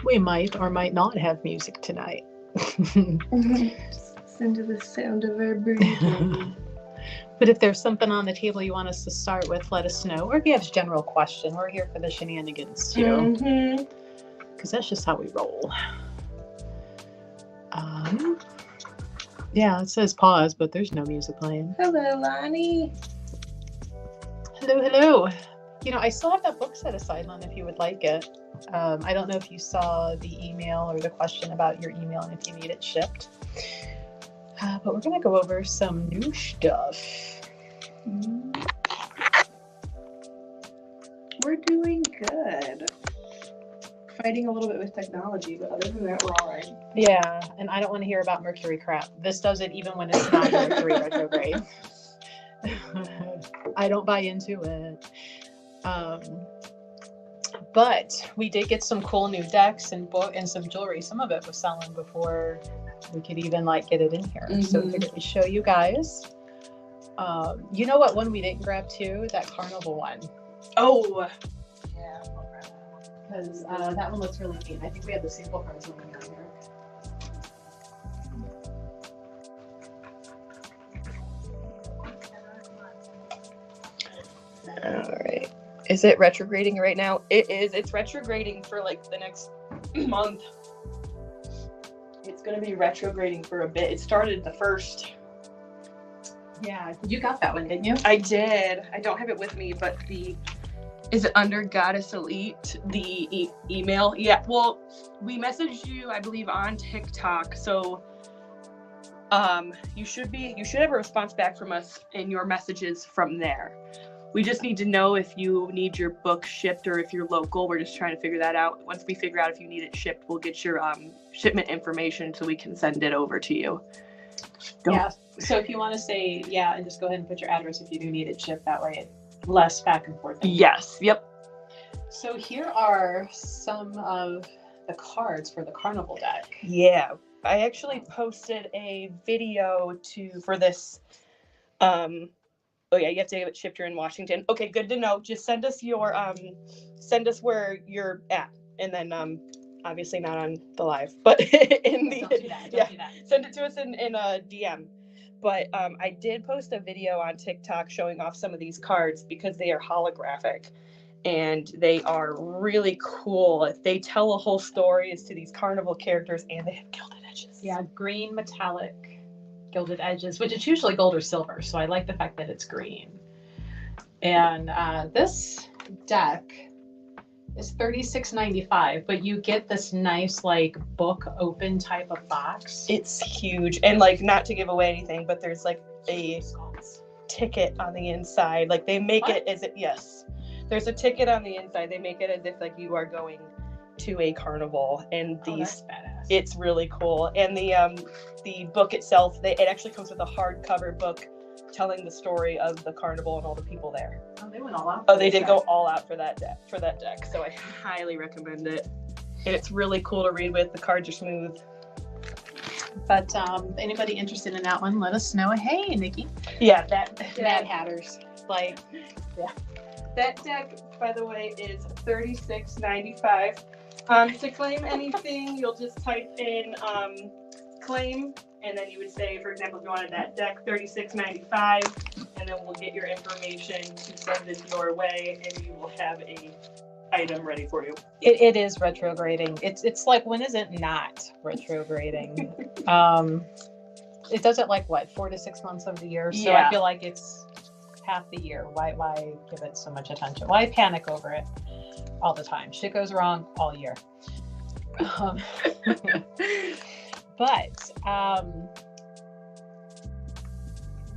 We might or might not have music tonight. Listen to the sound of our breathing. But if there's something on the table you want us to start with, let us know. Or if you have a general question, we're here for the shenanigans too. Because that's just how we roll. Yeah, it says pause, but there's no music playing. Hello, Lonnie. Hello. I still have that book set aside, Lon, if you would like it. I don't know if you saw the email or the question about your email and if you need it shipped. But we're going to go over some new stuff. We're doing good. Fighting a little bit with technology, but other than that, we're all right. Yeah, and I don't want to hear about Mercury crap. This does it even when it's not Mercury retrograde. I don't buy into it. But we did get some cool new decks and some jewelry. Some of it was selling before we could even get it in here. So we figured we'd show you guys. You know what one we didn't grab too? That carnival one. Oh, yeah. Because that one looks really neat. I think we have the sample cards on here. All right. Is it retrograding right now? It is. It's retrograding for the next month. It's going to be retrograding for a bit. It started the 1st. Yeah, you got that one, didn't you? I did. I don't have it with me, but is it under Goddess Elite, the email? Yeah, well, we messaged you, I believe, on TikTok, so you should have a response back from us in your messages from there. We just need to know if you need your book shipped or if you're local. We're just trying to figure that out. Once we figure out if you need it shipped, we'll get your shipment information so we can send it over to you. Yeah, so if you want to say, and just go ahead and put your address if you do need it shipped. That way it's less back and forth. Yes, yep. So here are some of the cards for the Carnival deck. Yeah, I actually posted a video for this. Oh yeah, you have to get it shipped. You're in Washington. Okay, good to know. Just send us send us where you're at, and then obviously not on the live, but in the Don't do that. Send it to us in a DM. But I did post a video on TikTok showing off some of these cards because they are holographic and they are really cool. They tell a whole story as to these carnival characters, and they have gilded edges. Yeah, green metallic gilded edges, which is usually gold or silver, so I like the fact that it's green. And this deck is $36.95, but you get this nice book open type of box. It's huge, and not to give away anything, but there's a ticket on the inside. They make it as if there's a ticket on the inside. They make it as if you are going to a carnival, and that's badass. It's really cool. And the book itself, it actually comes with a hardcover book telling the story of the carnival and all the people there. Oh, they went all out. Oh, they did go all out for that deck. So I highly recommend it. And it's really cool to read with. The cards are smooth. But anybody interested in that one, let us know. Hey, Nikki. Yeah, that Mad Hatters. Yeah. That deck, by the way, is $36.95. To claim anything, you'll just type in claim, and then you would say, for example, if you wanted that deck, $36.95, and then we'll get your information to send it your way, and you will have a item ready for you. It is retrograding. It's when is it not retrograding? It does it 4 to 6 months of the year, so Yeah. I feel like it's half the year. Why give it so much attention? Why panic over it all the time? Shit goes wrong all year. But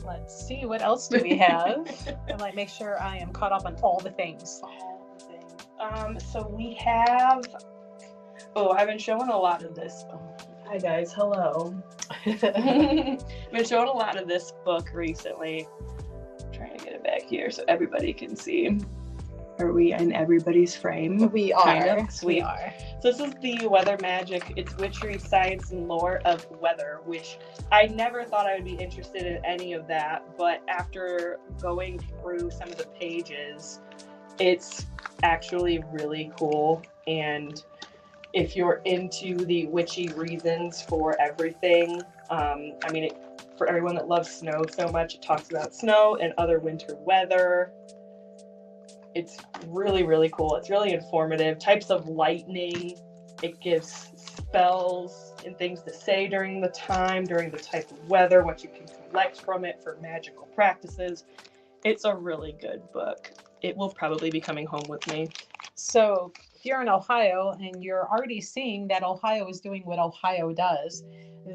let's see, what else do we have? I make sure I am caught up on all the things. So we have. Oh, I've been showing a lot of this. Hi guys, hello. I've been showing a lot of this book recently. I'm trying to get it back here so everybody can see. Are we in everybody's frame? We are. Kind of. Sweet. We are. So this is the Weather Magic. It's Witchery, Science, and Lore of Weather, which I never thought I would be interested in any of that, but after going through some of the pages, it's actually really cool, and if you're into the witchy reasons for everything, for everyone that loves snow so much, it talks about snow and other winter weather. It's really, really cool. It's really informative. Types of lightning. It gives spells and things to say during the type of weather, what you can collect from it for magical practices. It's a really good book. It will probably be coming home with me. So if you're in Ohio and you're already seeing that Ohio is doing what Ohio does,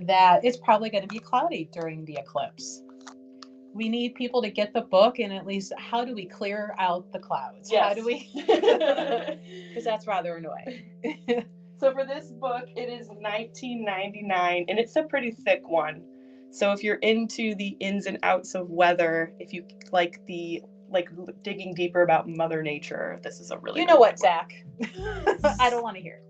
that it's probably going to be cloudy during the eclipse. We need people to get the book and at least how do we clear out the clouds? Yes. How do we? Because that's rather annoying. So for this book, it is $19.99 and it's a pretty thick one. So if you're into the ins and outs of weather, if you like digging deeper about Mother Nature, this is a really You know what, book. Zach? I don't want to hear.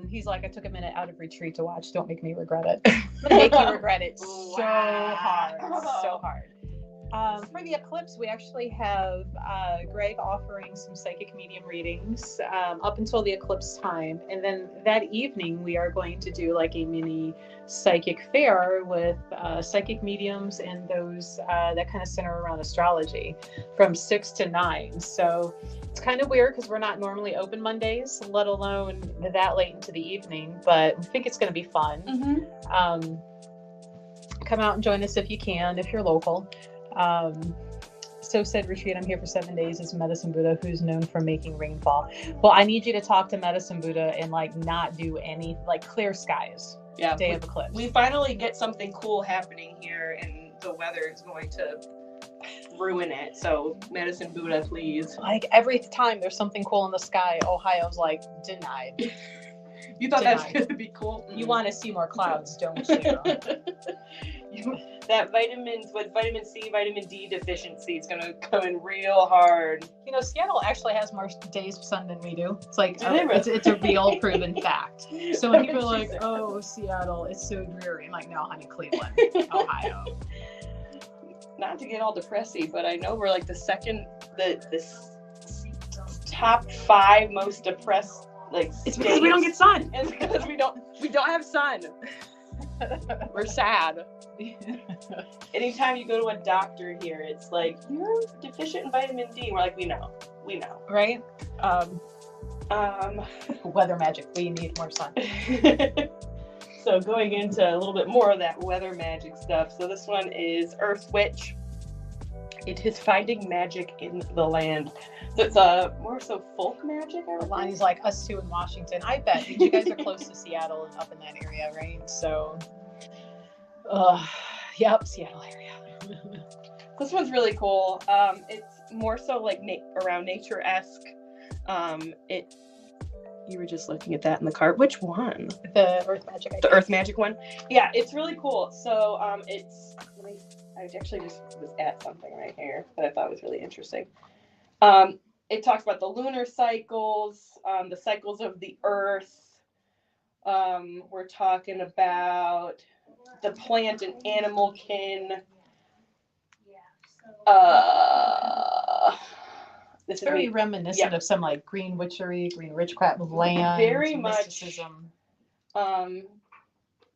He's like, I took a minute out of retreat to watch. Don't make me regret it. I'm gonna make you regret it so hard. For the eclipse, we actually have Greg offering some psychic medium readings up until the eclipse time. And then that evening, we are going to do like a mini psychic fair with psychic mediums and those that kind of center around astrology from 6 to 9. So it's kind of weird because we're not normally open Mondays, let alone that late into the evening, but I think it's going to be fun. Mm-hmm. Come out and join us if you can, if you're local. So said retreat, I'm here for 7 days, is Medicine Buddha, who's known for making rainfall. Well, I need you to talk to Medicine Buddha and like not do any like clear skies. Yeah, day of eclipse. We finally get something cool happening here and the weather is going to ruin it. So Medicine Buddha, please. Like every time there's something cool in the sky, Ohio's like denied. You thought that was going to be cool? You want to see more clouds, don't you? That vitamin C, vitamin D deficiency is going to come in real hard. You know, Seattle actually has more days of sun than we do. It's like, really? it's a real proven fact. So when people are like, oh, Seattle, it's so dreary. I'm like, no, honey, Cleveland, Ohio. Not to get all depressy, but I know we're like the top 5 most depressed it's because we don't get sun. It's because we don't have sun. We're sad. Anytime you go to a doctor here, it's like, you're deficient in vitamin D. We're like, we know. Right? Weather magic. We need more sun. So going into a little bit more of that weather magic stuff. So this one is Earth Witch. It is finding magic in the land. So it's more so folk magic, I would Lonnie's like us too in Washington. I bet you guys are close to Seattle and up in that area, right? So, yep, Seattle area. This one's really cool. It's more so like around nature-esque. You were just looking at that in the cart. Which one? The Earth Magic. The Earth Magic one. Yeah, it's really cool. So I actually just was at something right here that I thought was really interesting. It talks about the lunar cycles, the cycles of the earth. We're talking about the plant and animal kin. This is very reminiscent of some like green witchery, green witchcraft land. Very mysticism. Much.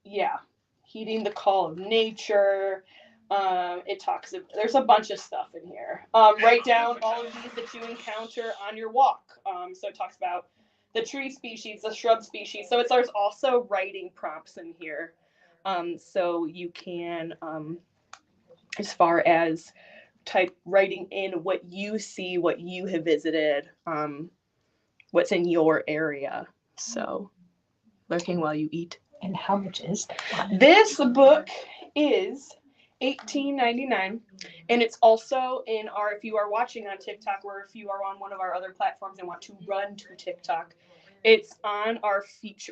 Yeah. Heeding the call of nature. There's a bunch of stuff in here. Write down all of these that you encounter on your walk. So it talks about the tree species, the shrub species. So there's also writing prompts in here. So you can, as far as writing in what you see, what you have visited, what's in your area. So lurking while you eat. And how much is that? This book is $18.99, and it's also in if you are watching on TikTok or if you are on one of our other platforms and want to run to TikTok, it's on our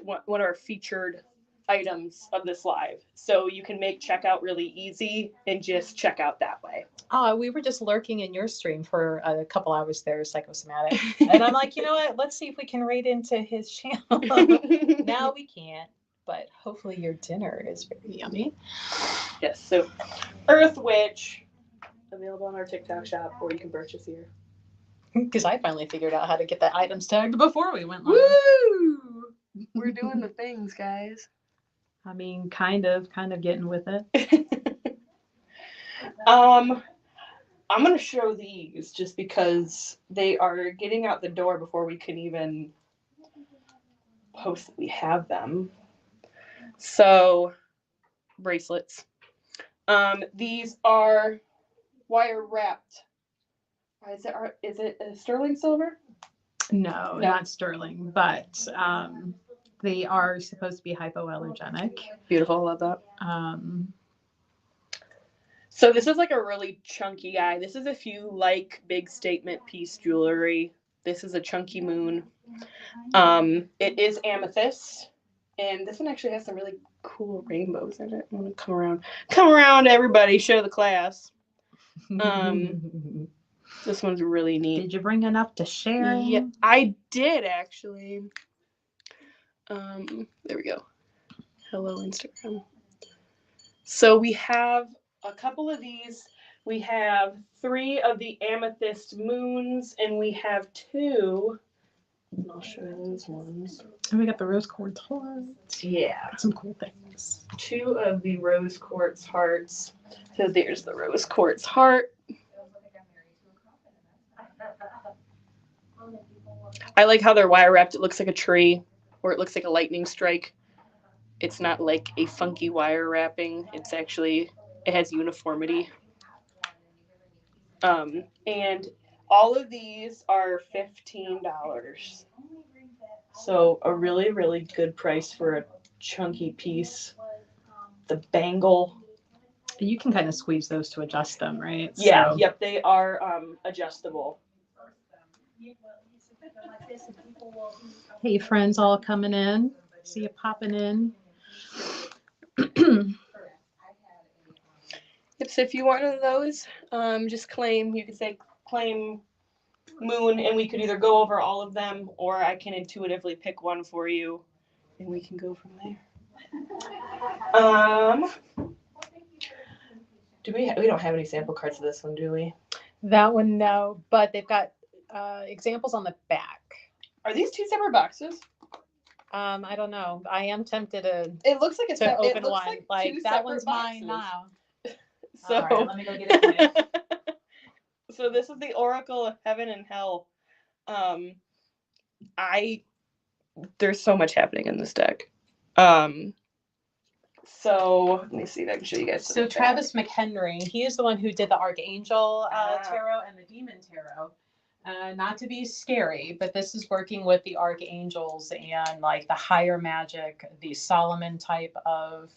one of our featured items of this live. So you can make checkout really easy and just check out that way. We were just lurking in your stream for a couple hours there, Psychosomatic. And I'm like, you know what? Let's see if we can raid into his channel. Now we can't. But hopefully your dinner is very yummy. Yes, so Earth Witch, available on our TikTok shop, or you can purchase here. Because I finally figured out how to get the items tagged before we went live. Woo! We're doing the things, guys. I mean, kind of getting with it. I'm gonna show these just because they are getting out the door before we can even post that we have them. So, bracelets. These are wire wrapped. Is it a sterling silver? No, not sterling, but they are supposed to be hypoallergenic. Beautiful, love that. So this is like a really chunky guy. This is if you like big statement piece jewelry. This is a chunky moon. It is amethyst, and this one actually has some really cool rainbows in it. I'm gonna come around, everybody, show the class. This one's really neat. Did you bring enough to share? Yeah, I did actually. There we go. Hello, Instagram. So we have a couple of these. We have 3 of the amethyst moons, and we have 2. I'll show you those ones. And we got the rose quartz hearts. Yeah. Some cool things. 2 of the rose quartz hearts. So there's the rose quartz heart. I like how they're wire wrapped. It looks like a tree, or it looks like a lightning strike. It's not like a funky wire wrapping. It's actually, it has uniformity. And all of these are $15. So a really, really good price for a chunky piece. The bangle. You can kind of squeeze those to adjust them, right? Yeah, yep, they are adjustable. Hey, friends all coming in. See you popping in. Yep, so if you want one of those, just claim, you could say claim moon, and we could either go over all of them, or I can intuitively pick one for you, and we can go from there. We don't have any sample cards of this one, do we? That one, no, but they've got examples on the back. Are these 2 separate boxes? I don't know. I am tempted to. It looks like it's to open one. like that one's mine now. So all right, let me go get it for you. So this is the Oracle of Heaven and Hell. There's so much happening in this deck. So let me see if I can show you guys. So Travis McHenry, he is the one who did the Archangel Tarot and the Demon Tarot. Not to be scary, but this is working with the archangels and like the higher magic, the Solomon type of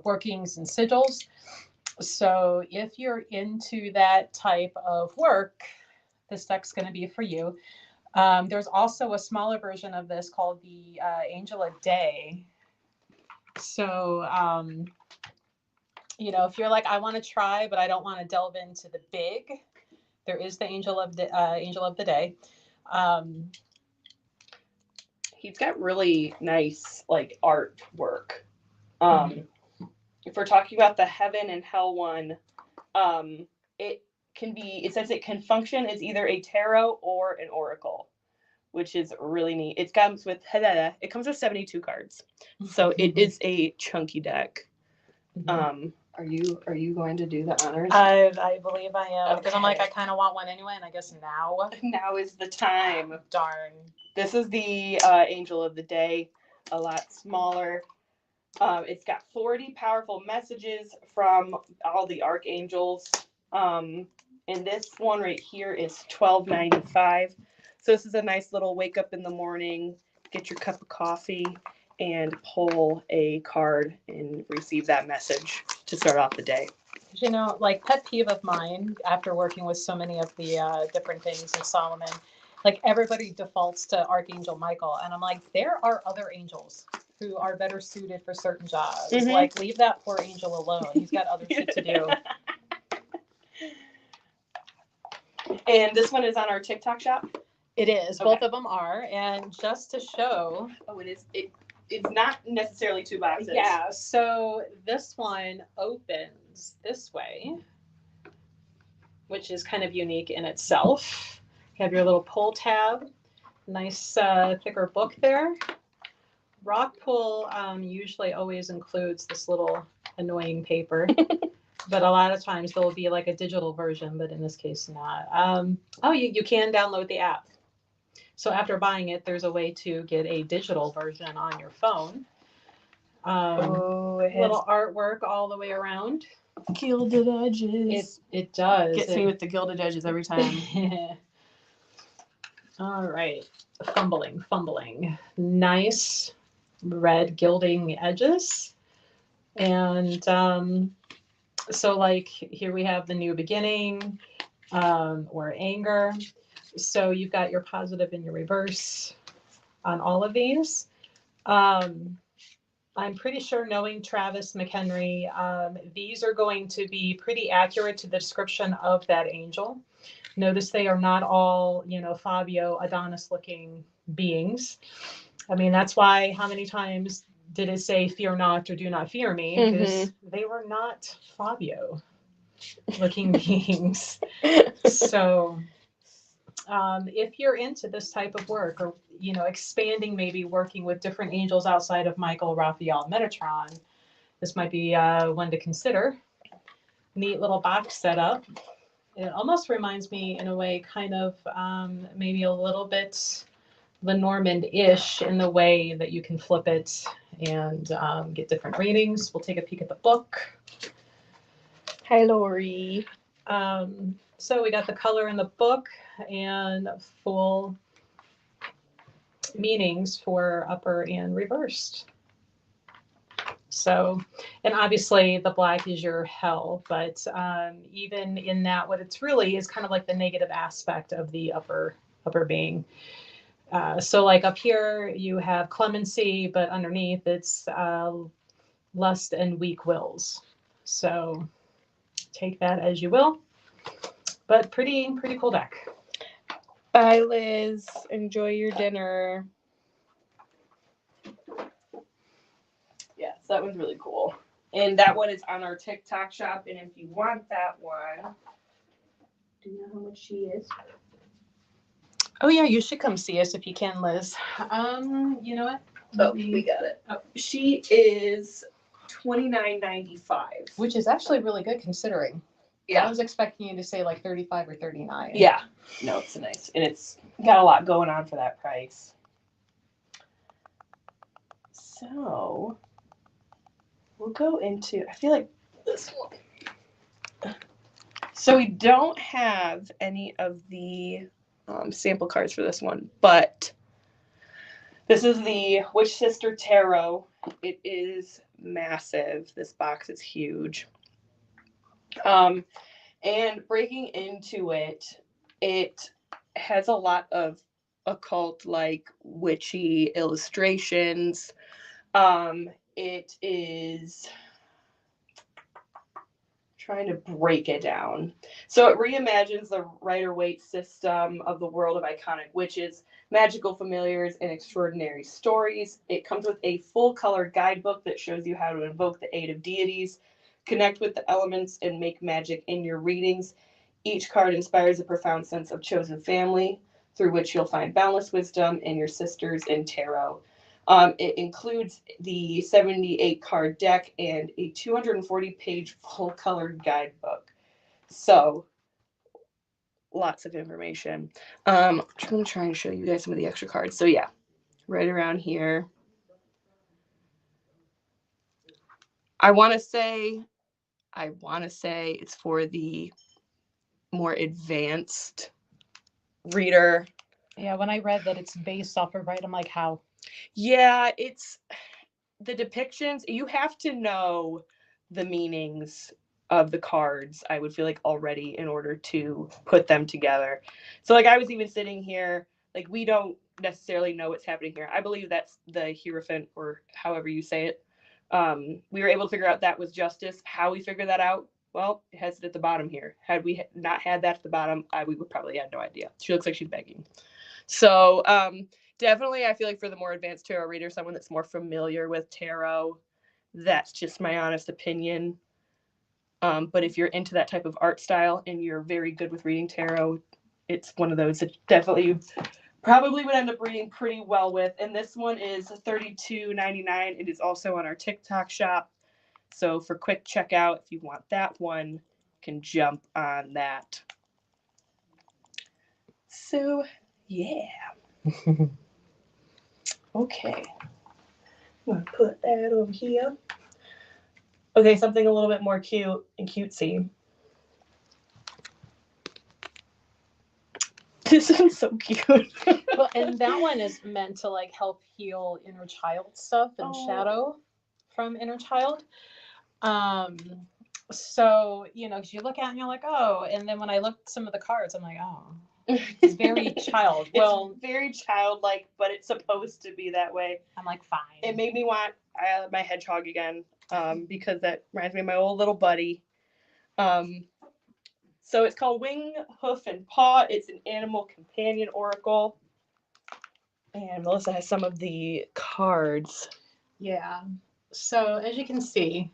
workings and sigils. So if you're into that type of work, this deck's going to be for you. There's also a smaller version of this called the Angel a Day. So, if you're like, I want to try, but I don't want to delve into the big, there is the Angel of the Day. He's got really nice like artwork. If we're talking about the Heaven and Hell one, it says it can function as either a tarot or an oracle, which is really neat. It comes with 72 cards, so it is a chunky deck. Are you going to do the honors? I believe I am, because Okay. I'm like, I kind of want one anyway, and I guess now is the time. Darn. This is the Angel of the Day, a lot smaller. It's got 40 powerful messages from all the archangels. And this one right here is $12.95. So this is a nice little wake up in the morning, get your cup of coffee, and pull a card and receive that message to start off the day. Like pet peeve of mine after working with so many of the different things in Solomon, like everybody defaults to Archangel Michael. And I'm like, there are other angels who are better suited for certain jobs. Mm-hmm. Like, leave that poor angel alone. He's got other shit to do. And this one is on our TikTok shop? It is. Okay. Both of them are. And just to show. Oh, it is. It's not necessarily 2 boxes. Yeah. So this one opens this way, which is kind of unique in itself. Have your little pull tab. Nice thicker book there. Rockpool usually always includes this little annoying paper, but a lot of times there will be like a digital version, but in this case not. You can download the app. So after buying it, there's a way to get a digital version on your phone. It has little artwork all the way around. gilded edges. It does. Gets me with the gilded edges every time. All right. Fumbling. Nice red gilding edges. And so like here we have the new beginning or anger. So you've got your positive and your reverse on all of these. I'm pretty sure, knowing Travis McHenry, these are going to be pretty accurate to the description of that angel. Notice they are not all, Fabio Adonis looking beings. I mean, that's why, how many times did it say fear not or do not fear me? Because they were not Fabio looking beings. So if you're into this type of work, or expanding, maybe working with different angels outside of Michael, Raphael, Metatron, this might be one to consider. Neat little box setup. It almost reminds me, in a way, kind of maybe a little bit Lenormand-ish in the way that you can flip it and get different readings. We'll take a peek at the book. Hi, Lori. So we got the color in the book and full meanings for upper and reversed. So, and obviously the black is your hell, but even in that, what it's really is kind of like the negative aspect of the upper being. So like up here you have clemency, but underneath it's lust and weak wills. So take that as you will, but pretty cool deck. Bye, Liz. Enjoy your dinner. Yeah, so that one's really cool. And that one is on our TikTok shop. And if you want that one, do you know how much she is? Oh yeah, you should come see us if you can, Liz. You know what? Oh, we got it. Oh, she is $29.95, which is actually really good considering. Yeah. I was expecting you to say like 35 or 39. Yeah. No, it's nice. And it's got a lot going on for that price. So we'll go into, I feel like this one. So we don't have any of the sample cards for this one, but this is the Witch Sister Tarot. It is massive. This box is huge. And breaking into it, it has a lot of occult, like witchy illustrations. It is trying to break it down. So it reimagines the Rider-Waite system of the world of iconic witches, magical familiars, and extraordinary stories. It comes with a full color guidebook that shows you how to invoke the aid of deities, connect with the elements, and make magic in your readings. Each card inspires a profound sense of chosen family, through which you'll find boundless wisdom in your sisters in tarot. It includes the 78 card deck and a 240-page full-colored guidebook. So, lots of information. I'm going to try and show you guys some of the extra cards. So, yeah, right around here. I want to say it's for the more advanced reader. Yeah, when I read that it's based off of I'm like, how? Yeah, it's the depictions. You have to know the meanings of the cards, I would feel like, already in order to put them together. So like I was even sitting here, like we don't necessarily know what's happening here. I believe that's the Hierophant, or however you say it. We were able to figure out that was Justice. How we figured that out? Well, it has it at the bottom here. Had we not had that at the bottom, we would probably have no idea. She looks like she's begging. So definitely, I feel like for the more advanced tarot reader, someone that's more familiar with tarot, that's just my honest opinion. But if you're into that type of art style and you're very good with reading tarot, it's one of those that definitely probably would end up reading pretty well with. And this one is $32.99. It is also on our TikTok shop. So for quick checkout, if you want that one, you can jump on that. So yeah. Okay. I'm gonna put that over here. Okay, something a little bit more cute and cutesy. This one's so cute. Well, and that one is meant to like help heal inner child stuff and shadow from inner child. So, you know, because you look at it and you're like, oh, and then when I looked some of the cards, I'm like, oh, it's very child. Well, it's very childlike, but it's supposed to be that way. I'm like, fine. It made me want my hedgehog again, because that reminds me of my old little buddy. So it's called Wing, Hoof, and Paw. It's an animal companion oracle. And Melissa has some of the cards. Yeah. So as you can see,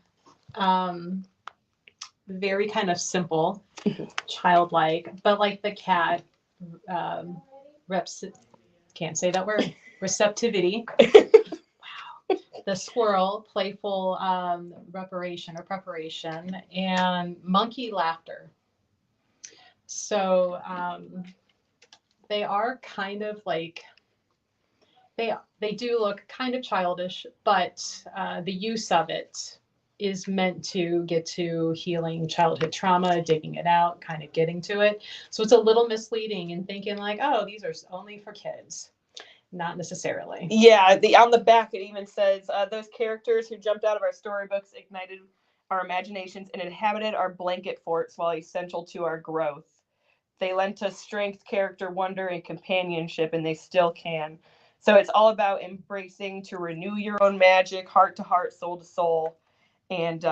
very kind of simple, childlike, but like the cat, can't say that word, receptivity. Wow. The squirrel, playful preparation, and monkey laughter. So they are kind of like, they do look kind of childish, but the use of it is meant to get to healing childhood trauma, digging it out, kind of getting to it. So it's a little misleading and thinking like, oh, these are only for kids. Not necessarily. Yeah, on the back it even says, those characters who jumped out of our storybooks ignited our imaginations and inhabited our blanket forts while essential to our growth. They lent us strength, character, wonder, and companionship, and they still can. So it's all about embracing to renew your own magic, heart to heart, soul to soul. And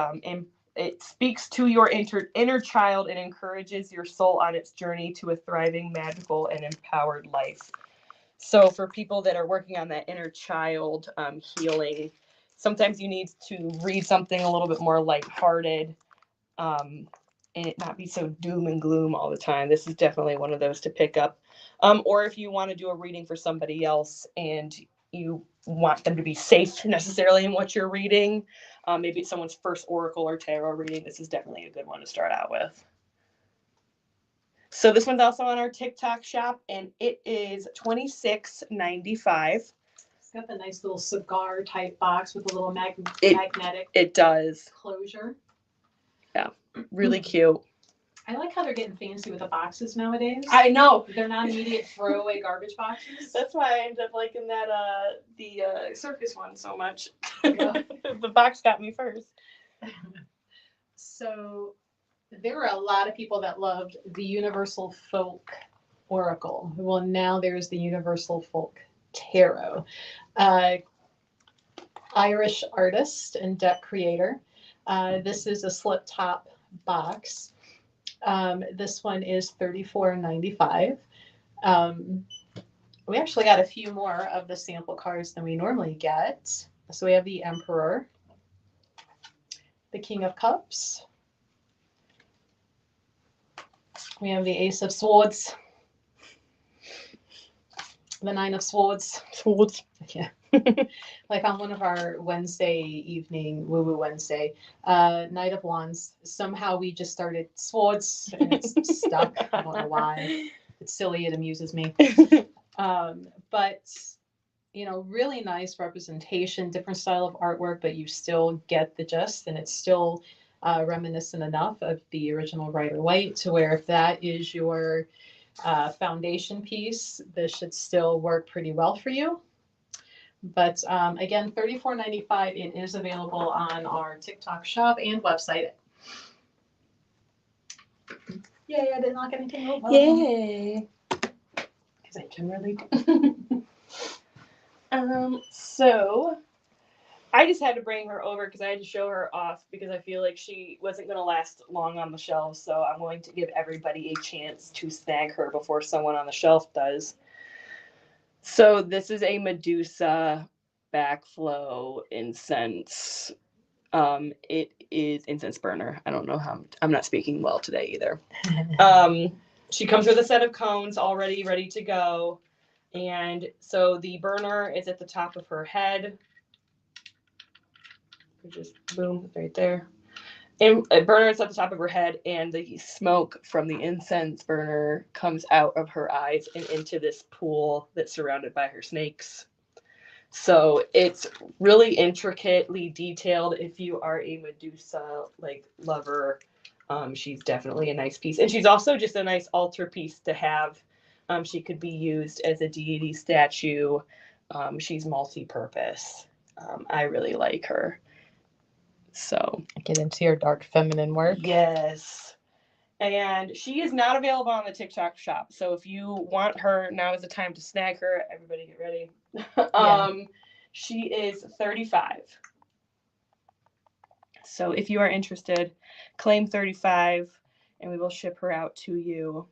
it speaks to your inner child and encourages your soul on its journey to a thriving, magical, and empowered life. So for people that are working on that inner child healing, sometimes you need to read something a little bit more lighthearted, and it not be so doom and gloom all the time. This is definitely one of those to pick up. Or if you want to do a reading for somebody else and you want them to be safe necessarily in what you're reading, maybe it's someone's first oracle or tarot reading, this is definitely a good one to start out with. So this one's also on our TikTok shop, and it is $26.95. It's got the nice little cigar type box with a little magnetic. It does. Closure. Yeah, really cute. I like how they're getting fancy with the boxes nowadays. I know. They're not immediate throwaway garbage boxes. That's why I ended up liking that the circus one so much. Yeah. The box got me first. So there were a lot of people that loved the Universal Folk Oracle. Well, now there's the Universal Folk Tarot. Irish artist and deck creator. This is a slip top box. This one is $34.95. We actually got a few more of the sample cards than we normally get. So we have the Emperor, the King of Cups. We have the Ace of Swords, the Nine of Swords. Swords. Yeah. Like on one of our Wednesday evening, Woo Woo Wednesday, Knight of Wands, somehow we just started swords and it's stuck. I don't know why. It's silly. It amuses me. But, you know, really nice representation, different style of artwork, but you still get the gist, and it's still reminiscent enough of the original Rider-Waite to where if that is your foundation piece, this should still work pretty well for you. But again, $34.95. It is available on our TikTok shop and website. Yay, I didn't knock anything over. Yay. Because I generally do. So I just had to bring her over because I had to show her off because I feel like she wasn't going to last long on the shelf. So I'm going to give everybody a chance to snag her before someone on the shelf does. So this is a Medusa backflow incense. It is incense burner. I don't know how I'm not speaking well today either. She comes with a set of cones already ready to go. And so the burner is at the top of her head. Just boom, right there. And a burner is at the top of her head, and the smoke from the incense burner comes out of her eyes and into this pool that's surrounded by her snakes. So it's really intricately detailed. If you are a Medusa lover, she's definitely a nice piece, and she's also just a nice altar piece to have. She could be used as a deity statue. She's multi-purpose. I really like her. So Get into your dark feminine work. yes. And she is not available on the TikTok shop. So if you want her, now is the time to snag her. Everybody get ready. She is $35. So if you are interested, claim $35 and we will ship her out to you.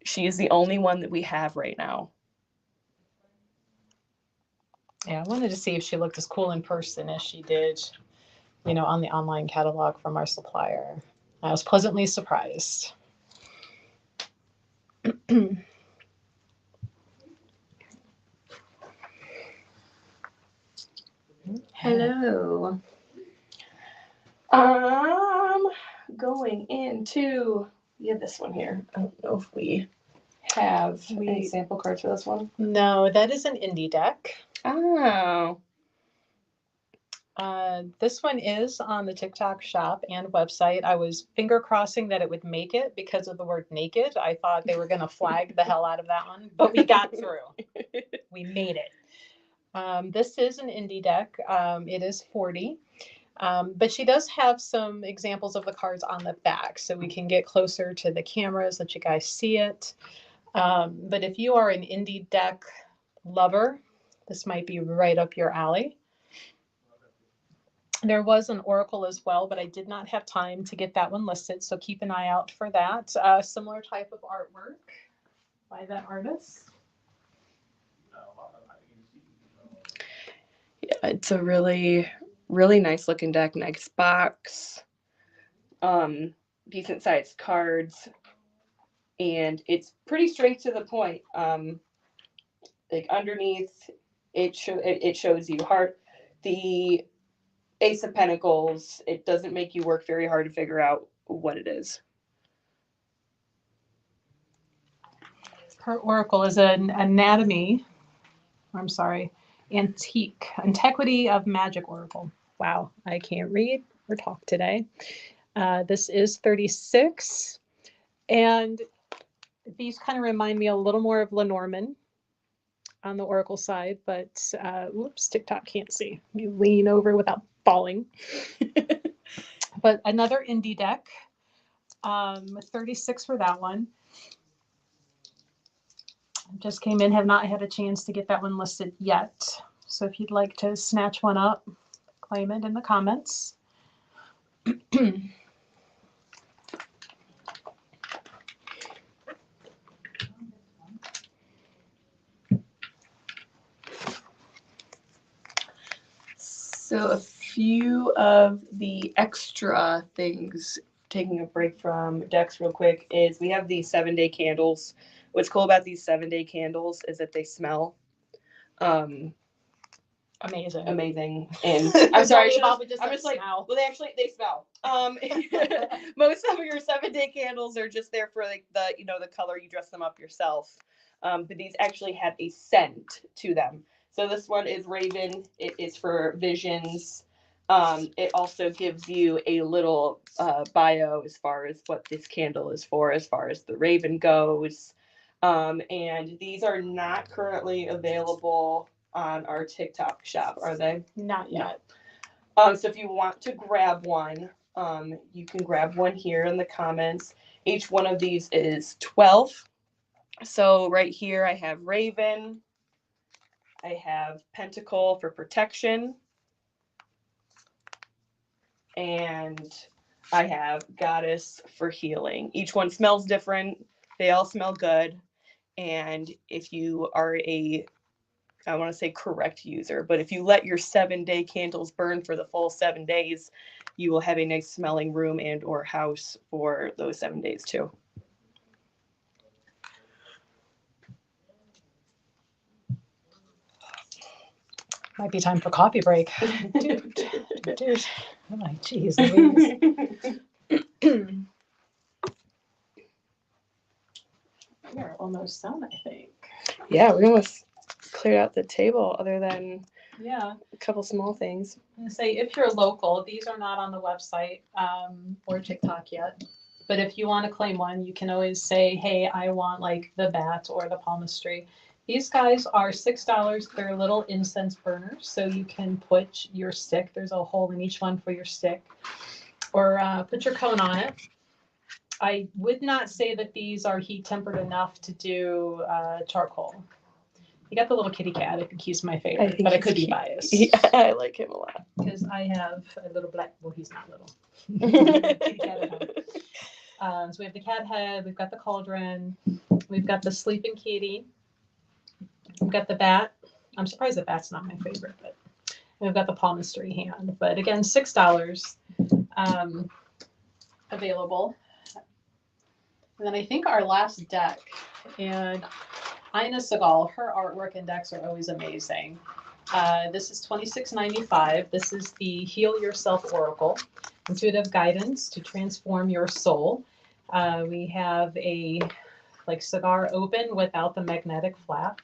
She is the only one that we have right now. Yeah, I wanted to see if she looked as cool in person as she did, on the online catalog from our supplier. I was pleasantly surprised. Hello. Going into, we have this one here. I don't know if we have any sample cards for this one. No, that is an indie deck. Oh. This one is on the TikTok shop and website. I was finger crossing that it would make it because of the word naked. I thought they were going to flag the hell out of that one, but we got through. We made it. This is an indie deck. It is 40. But she does have some examples of the cards on the back, so we can get closer to the cameras, let you guys see it. But if you are an indie deck lover, this might be right up your alley. There was an oracle as well, but I did not have time to get that one listed, so keep an eye out for that. Similar type of artwork by that artist. Yeah, it's a really, really nice looking deck. Nice box. Decent sized cards. And it's pretty straight to the point. Like underneath, it shows you the Ace of Pentacles. It doesn't make you work very hard to figure out what it is. Her oracle is an antiquity of magic oracle. Wow, I can't read or talk today. This is 36, and these kind of remind me a little more of Lenormand on the oracle side, but whoops, TikTok can't see. You lean over without falling. But another indie deck, 36 for that one. Just came in, have not had a chance to get that one listed yet. So if you'd like to snatch one up, claim it in the comments. So a few of the extra things, taking a break from decks real quick, is we have these 7-day candles. What's cool about these 7-day candles is that they smell amazing. And I'm sorry, I'm just like, well, they smell. Most of your 7-day candles are just there for like the color, you dress them up yourself. But these actually have a scent to them. So this one is Raven. It is for visions. It also gives you a little bio as far as what this candle is for, as far as the Raven goes. And these are not currently available on our TikTok shop, are they? Not yet. So if you want to grab one, you can grab one here in the comments. Each one of these is 12. So right here I have Raven. I have Pentacle for protection. And I have Goddess for healing. Each one smells different. They all smell good. And if you are I want to say correct user, but if you let your 7-day candles burn for the full 7 days, you will have a nice smelling room and or house for those 7 days too. Might be time for coffee break. Dude. Oh my geez Louise. We're almost done, I think. Yeah, we almost cleared out the table other than Yeah. a couple small things. I'm gonna say if you're local, these are not on the website or TikTok yet. But if you want to claim one, you can always say, hey, I want like the bat or the palmistry. These guys are $6. They're little incense burners, so you can put your stick. There's a hole in each one for your stick, or put your cone on it. I would not say that these are heat tempered enough to do charcoal. You got the little kitty cat. I think he's my favorite, but I could be biased. Yeah, I like him a lot. Because I have a little black, well, he's not little. Kitty cat at home. So we have the cat head, we've got the cauldron, we've got the sleeping kitty, we've got the bat. I'm surprised the bat's not my favorite, but we've got the palmistry hand. But again, $6 available. And then I think our last deck, and Ina Segal, her artwork and decks are always amazing. This is $26.95. This is the Heal Yourself Oracle, Intuitive Guidance to Transform Your Soul. We have a like cigar open without the magnetic flap.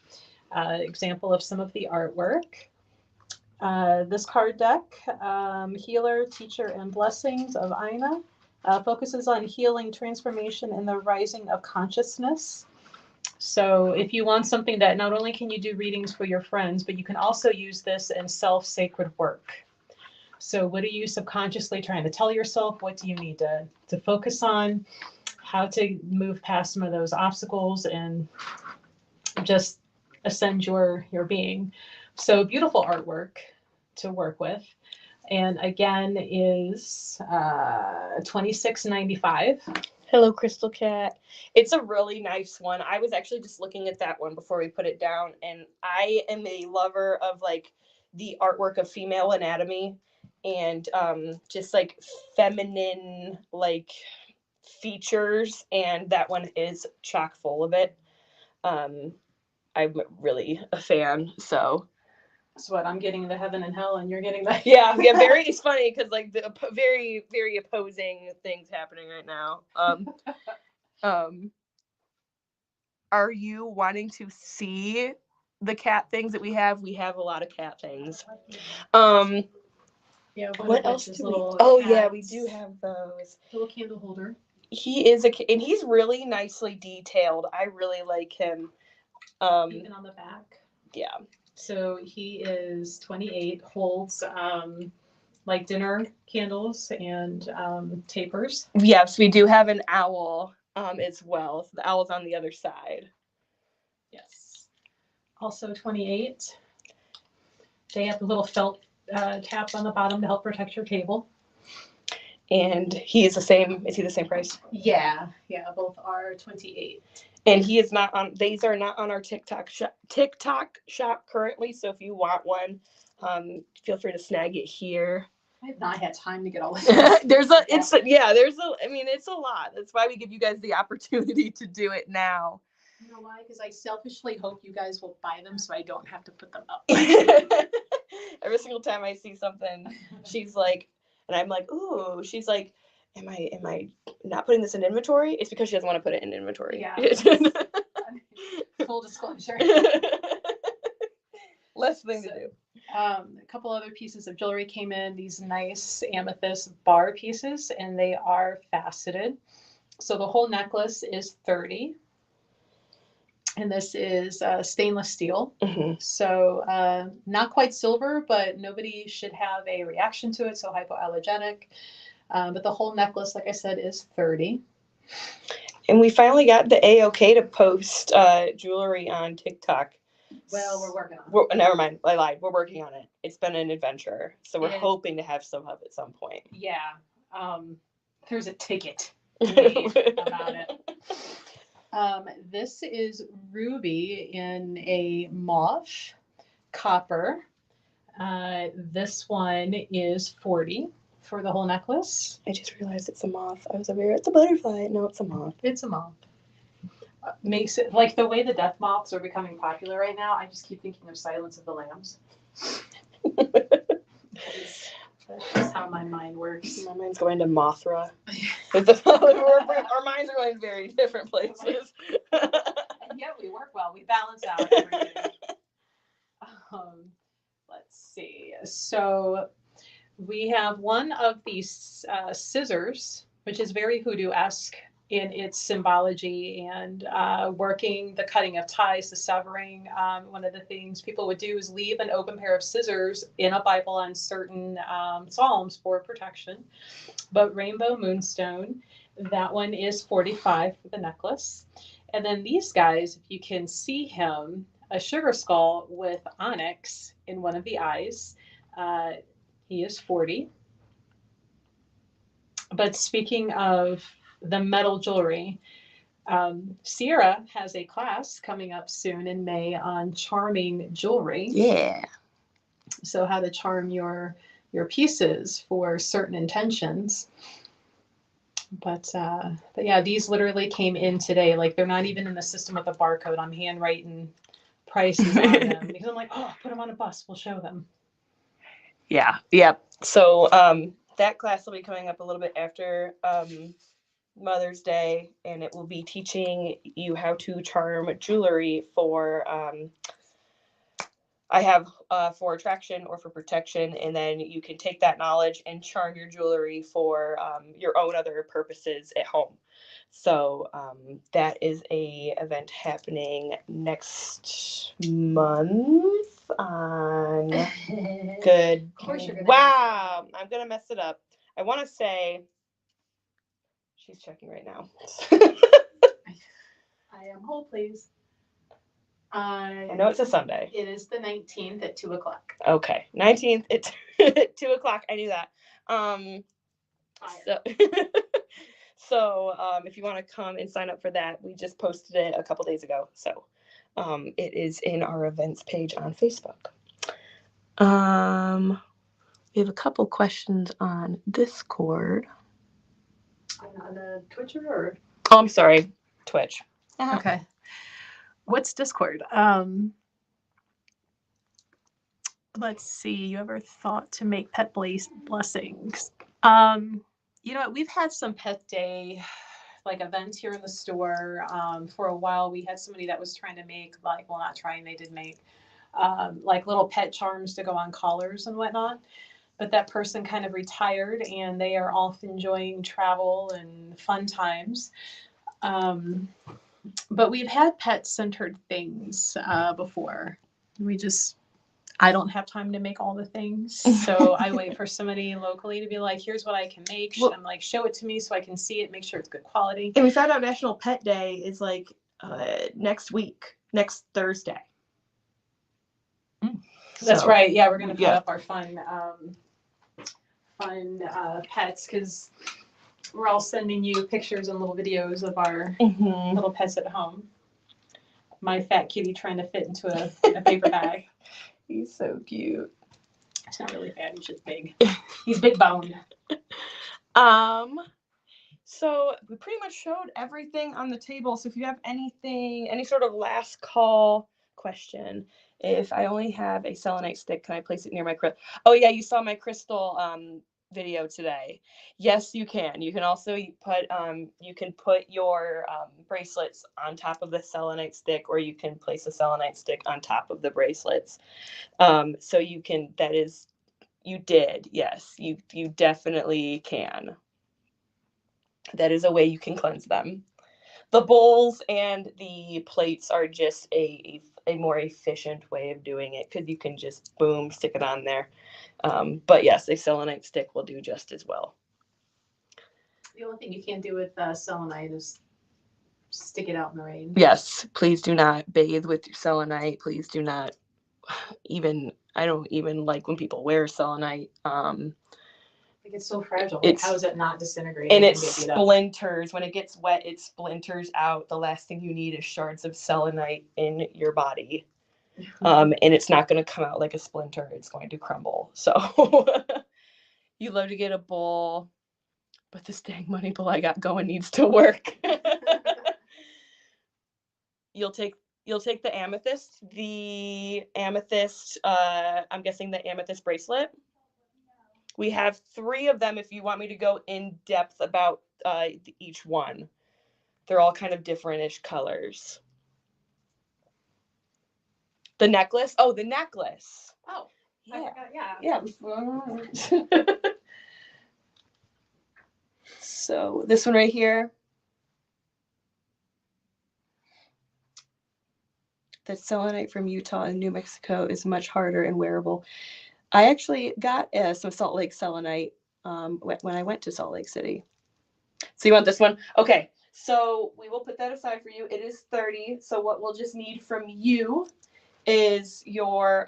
Example of some of the artwork. This card deck, Healer, Teacher, and Blessings of Ina, focuses on healing, transformation, and the rising of consciousness. So if you want something that not only can you do readings for your friends, but you can also use this in self-sacred work. So what are you subconsciously trying to tell yourself? What do you need to focus on? How to move past some of those obstacles and just ascend your being. So beautiful artwork to work with. And again is $26.95. Hello, Crystal Cat. It's a really nice one. I was actually just looking at that one before we put it down, and I am a lover of like the artwork of female anatomy and just like feminine like features, and that one is chock full of it. I'm really a fan, so. So what, I'm getting the heaven and hell and you're getting the Yeah, very. It's funny because like the very, very opposing things happening right now. Are you wanting to see the cat things that we have? We have a lot of cat things. Yeah. What else do we? Oh yeah, we do have those. Little candle holder. He is and he's really nicely detailed. I really like him. Even on the back. Yeah. So he is 28, holds like dinner candles and tapers. Yes, we do have an owl as well. So the owl's on the other side. Yes. Also 28. They have the little felt tabs on the bottom to help protect your table. And he is the same. Is he the same price? Yeah. Yeah, both are 28. And he is not on. These are not on our TikTok shop currently. So if you want one, feel free to snag it here. I have not had time to get all this. There's a lot. That's why we give you guys the opportunity to do it now. You know why? Because I selfishly hope you guys will buy them so I don't have to put them up. Every single time I see something, she's like, and I'm like, ooh, she's like, am I not putting this in inventory? It's because she doesn't want to put it in inventory. Yeah. Full disclosure. Less thing to do. A couple other pieces of jewelry came in, these nice amethyst bar pieces, and they are faceted. So the whole necklace is $30. And this is stainless steel. Mm-hmm. So not quite silver, but nobody should have a reaction to it. So hypoallergenic. But the whole necklace, like I said, is $30. And we finally got the A-OK to post jewelry on TikTok. Well, we're working on it. Never mind. I lied. We're working on it. It's been an adventure. So we're hoping to have some of it at some point. Yeah. There's a ticket about it. This is ruby in a mauve copper. This one is $40 for the whole necklace. I just realized it's a moth. I was over here, it's a butterfly. No, it's a moth. It's a moth. Makes it like the way the death moths are becoming popular right now. I just keep thinking of Silence of the Lambs. mind works. My mind's going to Mothra. Our minds are going very different places. And yet we work well. We balance out everything. Let's see. So we have one of these scissors, which is very hoodoo-esque in its symbology and working the cutting of ties, the severing. One of the things people would do is leave an open pair of scissors in a Bible on certain psalms for protection. But Rainbow Moonstone, that one is 45 for the necklace. And then these guys, if you can see him, a sugar skull with onyx in one of the eyes. He is 40. But speaking of the metal jewelry, Sierra has a class coming up soon in May on charming jewelry. Yeah. So how to charm your pieces for certain intentions. But yeah, these literally came in today. Like they're not even in the system with a barcode. I'm handwriting prices on them because I'm like, oh, put them on a bus. We'll show them. Yeah. So that class will be coming up a little bit after Mother's Day, and it will be teaching you how to charm jewelry for I have for attraction or for protection, and then you can take that knowledge and charm your jewelry for your own other purposes at home. So that is a event happening next month on good. Of course you're gonna Wow, I'm gonna mess it up. I want to say she's checking right now. I am. Hold, please. I know it's a Sunday. It is the 19th at 2 o'clock. Okay, 19th at 2 o'clock. I knew that. So if you want to come and sign up for that, we just posted it a couple days ago. So it is in our events page on Facebook. We have a couple questions on Discord. On the Twitcher or? Oh, I'm sorry, Twitch. Okay. What's Discord? Let's see. You ever thought to make pet blessings? You know what? We've had some pet day like events here in the store. For a while, we had somebody that was trying to make not trying. They did make like little pet charms to go on collars and whatnot. But that person kind of retired, and they are off enjoying travel and fun times. But we've had pet-centered things before. I don't have time to make all the things, so I wait for somebody locally to be like, here's what I can make. Well, I'm like, show it to me so I can see it, make sure it's good quality. And we found out National Pet Day is like next week, next Thursday. That's right. Yeah, we're going to put up our fun pets because we're all sending you pictures and little videos of our little pets at home. My fat kitty trying to fit into a paper bag. He's so cute. He's not really fat. He's just big. He's big boned. So we pretty much showed everything on the table. So if you have any sort of last call question, if I only have a selenite stick, can I place it near my crystal? Oh yeah, you saw my crystal video today. Yes, you can. You can also put your bracelets on top of the selenite stick, or you can place a selenite stick on top of the bracelets. So you can. You did. Yes, you definitely can. That is a way you can cleanse them. The bowls and the plates are just a more efficient way of doing it because you can just boom, stick it on there. But yes, a selenite stick will do just as well. The only thing you can't do with selenite is stick it out in the rain. Yes, please do not bathe with your selenite. Please do not I don't even like when people wear selenite. It's so fragile. How is it not disintegrating? And it splinters. When it gets wet, it splinters out. The last thing you need is shards of selenite in your body. And it's not going to come out like a splinter. It's going to crumble. So you love to get a bowl, but this dang money bowl I got going needs to work. You'll take the amethyst. I'm guessing the amethyst bracelet. We have 3 of them if you want me to go in depth about each one. They're all kind of different-ish colors. The necklace? Oh, the necklace. Oh, yeah. Yeah. So this one right here. The selenite from Utah and New Mexico is much harder and wearable. I actually got some Salt Lake selenite when I went to Salt Lake City. So you want this one? Okay. So we will put that aside for you. It is $30. So what we'll just need from you is your,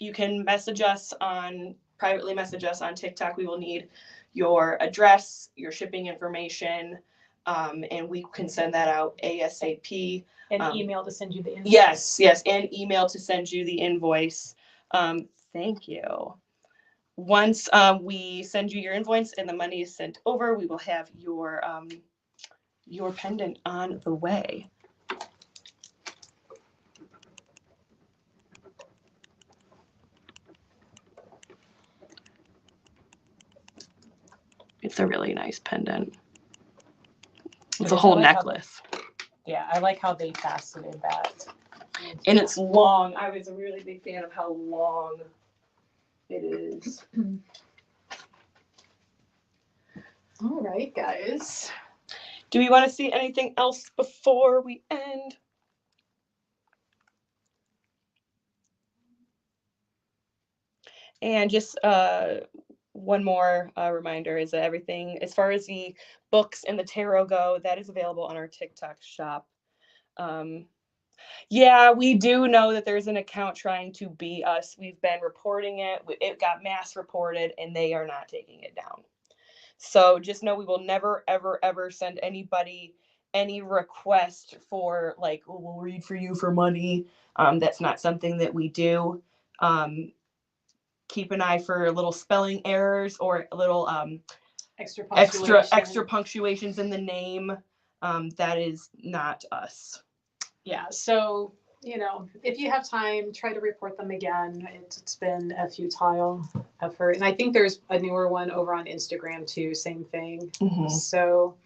you can privately message us on TikTok. We will need your address, your shipping information, and we can send that out ASAP. An email to send you the invoice. Yes, and email to send you the invoice. Thank you. Once we send you your invoice and the money is sent over, we will have your pendant on the way. It's a really nice pendant. It's a whole necklace. I like how they faceted that. And it's long. I was a really big fan of how long it is. All right, guys. Do we want to see anything else before we end? And just one more reminder is that everything, as far as the books and the tarot go, that is available on our TikTok shop. Yeah, we do know that there's an account trying to be us. We've been reporting it. It got mass reported, and they are not taking it down. So just know we will never, ever, ever send anybody any request for like, oh, we'll read for you for money. That's not something that we do. Keep an eye for little spelling errors or little extra punctuations in the name. That is not us. Yeah, so if you have time, try to report them again. It's been a futile effort. And I think there's a newer one over on Instagram too, same thing. Mm-hmm. So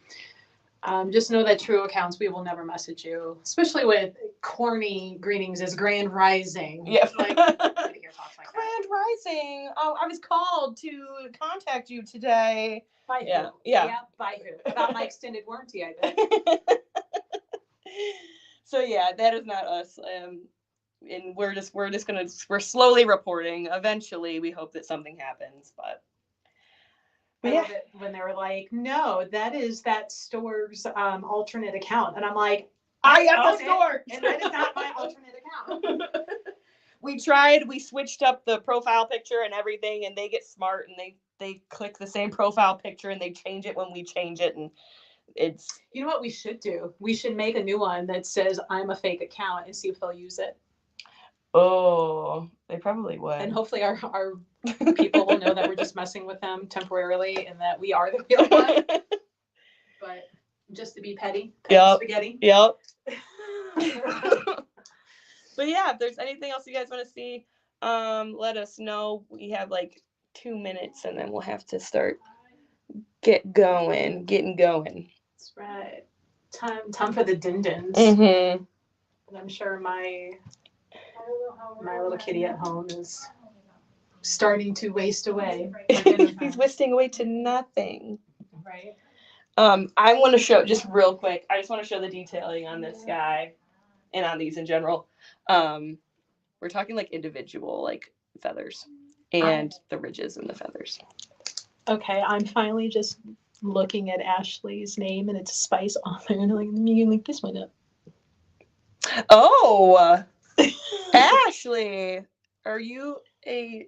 just know that true accounts, we will never message you, especially with corny greetings as Grand Rising. Yeah. Like, Grand Rising. Oh, I was called to contact you today. By who? Yeah. Yeah, by who? About my extended warranty, I bet. So yeah, that is not us. And we're slowly reporting. Eventually, we hope that something happens, but I love it when they were like, "No, that is that store's alternate account," and I'm like, "I am the store, and that is not my alternate account." We tried. We switched up the profile picture and everything, and they get smart and they click the same profile picture and they change it when we change it, and it's. You know what we should do? We should make a new one that says "I'm a fake account" and see if they'll use it. Oh, they probably would. And hopefully our people will know that we're just messing with them temporarily and that we are the real one. But just to be petty. Spaghetti. Yep. But yeah, if there's anything else you guys want to see, let us know. We have like 2 minutes and then we'll have to start getting going. That's right. Time for the din-dins. Mm-hmm. And I'm sure my little kitty at home is starting to waste away. He's wasting away to nothing. Right. I want to show just real quick. I just want to show the detailing on this guy and on these in general. We're talking like individual like feathers and the ridges and the feathers. Okay, I'm finally just looking at Ashley's name and it's Spice Author and I'm like, let me link this one up. Oh, Ashley, are you a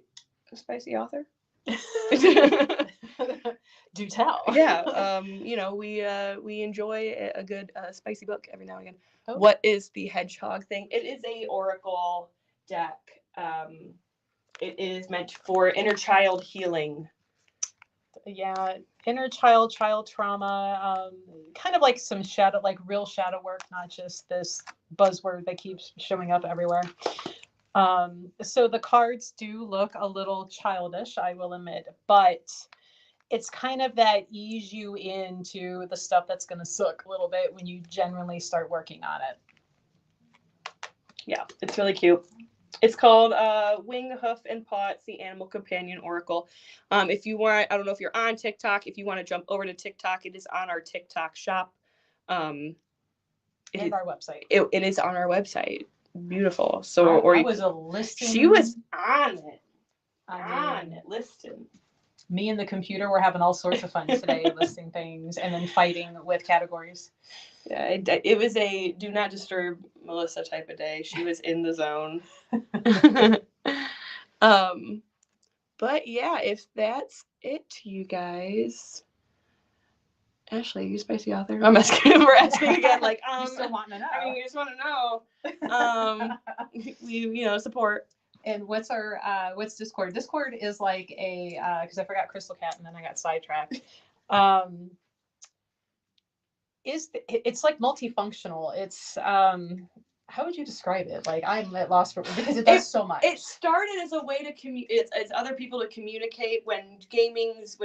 spicy author? Do tell. Yeah, we enjoy a good spicy book every now and again. Okay. What is the hedgehog thing? It is a oracle deck. It is meant for inner child healing. Yeah, inner child trauma, kind of like some shadow, like real shadow work, not just this buzzword that keeps showing up everywhere. So the cards do look a little childish, I will admit, but it's kind of that ease you into the stuff that's going to suck a little bit when you genuinely start working on it. Yeah, it's really cute. It's called Wing, Hoof, and Paw. It's the Animal Companion Oracle. If you want, I don't know if you're on TikTok. If you want to jump over to TikTok, it is on our TikTok shop. And our website. It is on our website. Beautiful. So, I was a listing. She was on it. Listing. Me and the computer were having all sorts of fun today, listing things and then fighting with categories. Yeah, it was a do not disturb Melissa type of day. She was in the zone. But yeah, if that's it, you guys. Ashley, you spicy author? I'm asking. We're asking again. Like, you still want to know? I mean, you just want to know. We support. And what's Discord? Discord is like a because I forgot Crystal Cat and then I got sidetracked. It's like multifunctional. It's how would you describe it? Like I'm at loss for because it does so much. It started as a way to it's other people to communicate when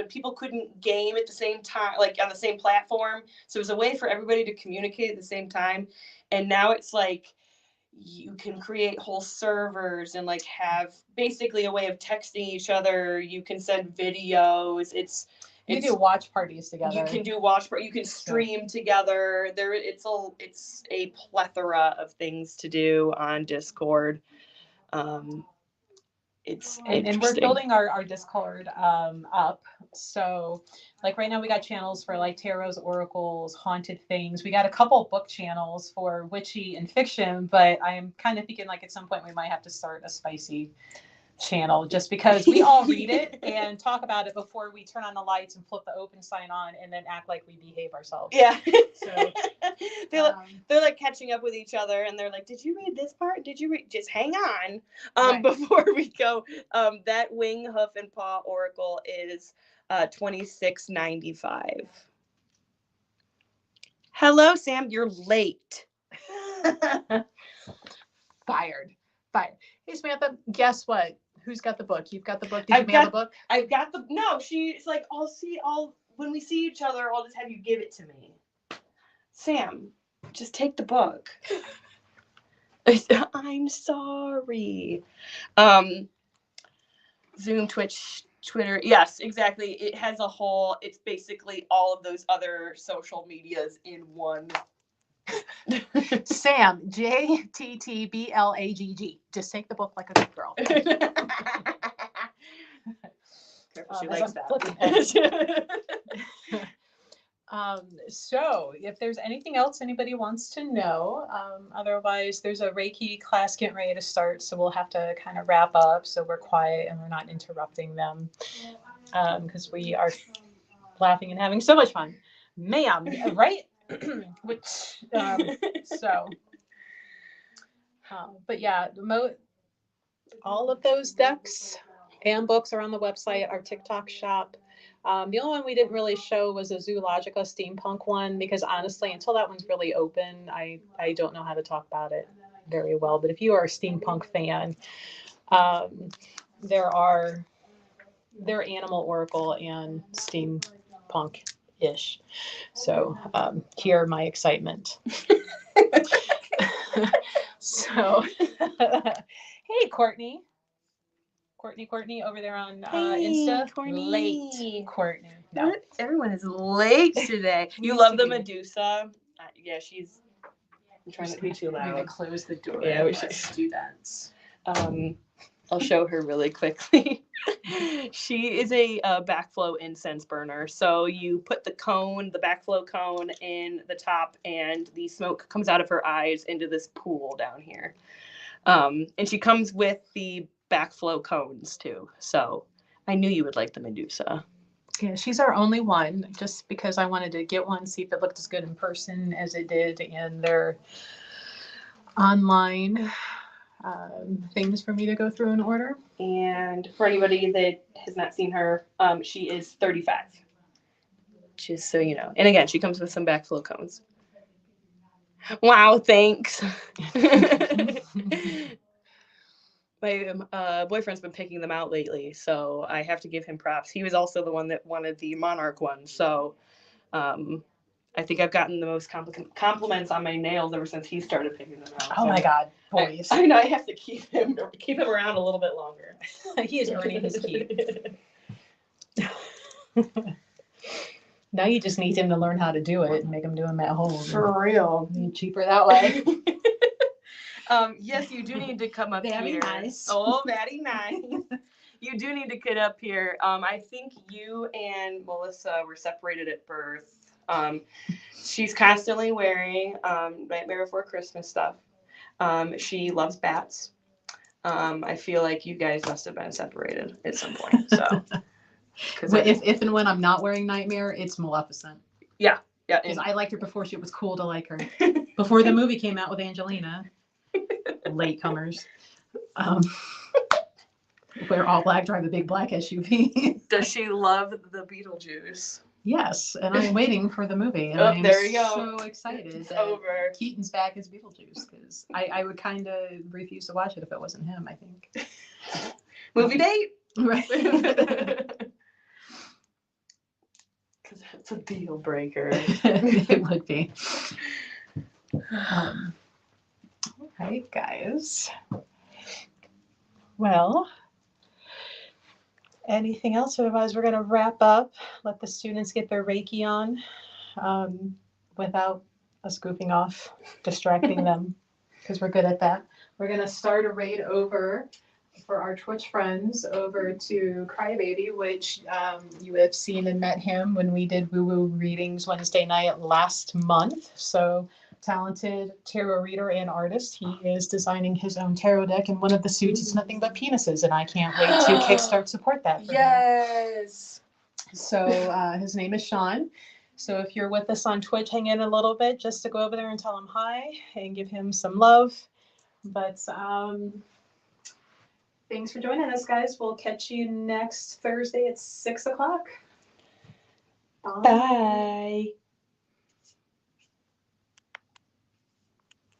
people couldn't game at the same time, like on the same platform. So it was a way for everybody to communicate at the same time. And now it's like you can create whole servers and like have basically a way of texting each other. You can send videos. You do watch parties together. You can do you can stream together. It's a plethora of things to do on Discord. It's and we're building our Discord up. So like right now we got channels for like tarots, oracles, haunted things. We got a couple book channels for witchy and fiction, but I'm kind of thinking like at some point we might have to start a spicy channel just because we all read it and talk about it before we turn on the lights and flip the open sign on and then act like we behave ourselves. Yeah. So they're like catching up with each other and they're like, did you read this part? Did you read? Just hang on. Right. Before we go, that Wing, Hoof, and Paw Oracle is $26.95. Hello, Sam. You're late. Fired. Hey, Samantha, guess what? Who's got the book? You've got the book. Did you mail the book? I've got the. No, she's like, when we see each other, I'll just have you give it to me. Sam, just take the book. I'm sorry. Zoom, Twitch, Twitter. Yes, exactly. It has it's basically all of those other social medias in one. Sam, JTTBLAGG. Just take the book like a good girl. Careful, she likes that. So if there's anything else anybody wants to know, otherwise there's a Reiki class getting ready to start, so we'll have to kind of wrap up so we're quiet and we're not interrupting them because we are laughing and having so much fun. Ma'am, right? Which but yeah, all of those decks and books are on the website, our TikTok shop. The only one we didn't really show was a Zoologica steampunk one because honestly, until that one's really open, I don't know how to talk about it very well. But if you are a steampunk fan, they're Animal Oracle and steampunk-ish. So hear my excitement. So hey, Courtney over there on Insta. Courtney. Late Courtney. No, everyone is late today. You love the Medusa? Yeah, she's. I'm trying not to be too loud. We can close the door. Yeah, we should do that. I'll show her really quickly. She is a backflow incense burner. So you put the backflow cone in the top, and the smoke comes out of her eyes into this pool down here. And she comes with the backflow cones too. So I knew you would like the Medusa. Yeah, she's our only one, just because I wanted to get one, see if it looked as good in person as it did in their online things for me to go through and order. And for anybody that has not seen her, she is 35. Just so you know. And again, she comes with some backflow cones. Wow, thanks. my boyfriend's been picking them out lately, so I have to give him props. He was also the one that wanted the Monarch one, so I think I've gotten the most compliments on my nails ever since he started picking them out. Oh my God, boys! I know I have to keep him around a little bit longer. He is earning his keep. Now you just need him to learn how to do it and make him do them at home. For real. Be cheaper that way. Yes, you do need to come up Very here. nice. Oh, very nice. You do need to get up here. I think you and Melissa were separated at birth. She's constantly wearing Nightmare Before Christmas stuff. She loves bats. I feel like you guys must have been separated at some point. So, if and when I'm not wearing Nightmare, it's Maleficent. Yeah. Because I liked her before it was cool to like her. Before the movie came out with Angelina. Latecomers. Wear all black, drive a big black SUV. Does she love the Beetlejuice? Yes, and I'm waiting for the movie. And I'm there you go. So excited. It's that over. Keaton's back as Beetlejuice because I would kind of refuse to watch it if it wasn't him, I think. Movie date? Right. Because that's a deal breaker. It would be. All right, guys. Well, anything else? Otherwise, we're going to wrap up, let the students get their Reiki on without us goofing off, distracting them, because we're good at that. We're going to start a raid over for our Twitch friends over to Crybaby, which you have seen and met him when we did Woo Woo readings Wednesday night last month. So talented tarot reader and artist. He is designing his own tarot deck, and one of the suits is nothing but penises, and I can't wait to kickstart support that for him. So his name is Sean. So if you're with us on Twitch, hang in a little bit just to go over there and tell him hi and give him some love. But thanks for joining us, guys. We'll catch you next Thursday at 6 o'clock. Bye. Bye.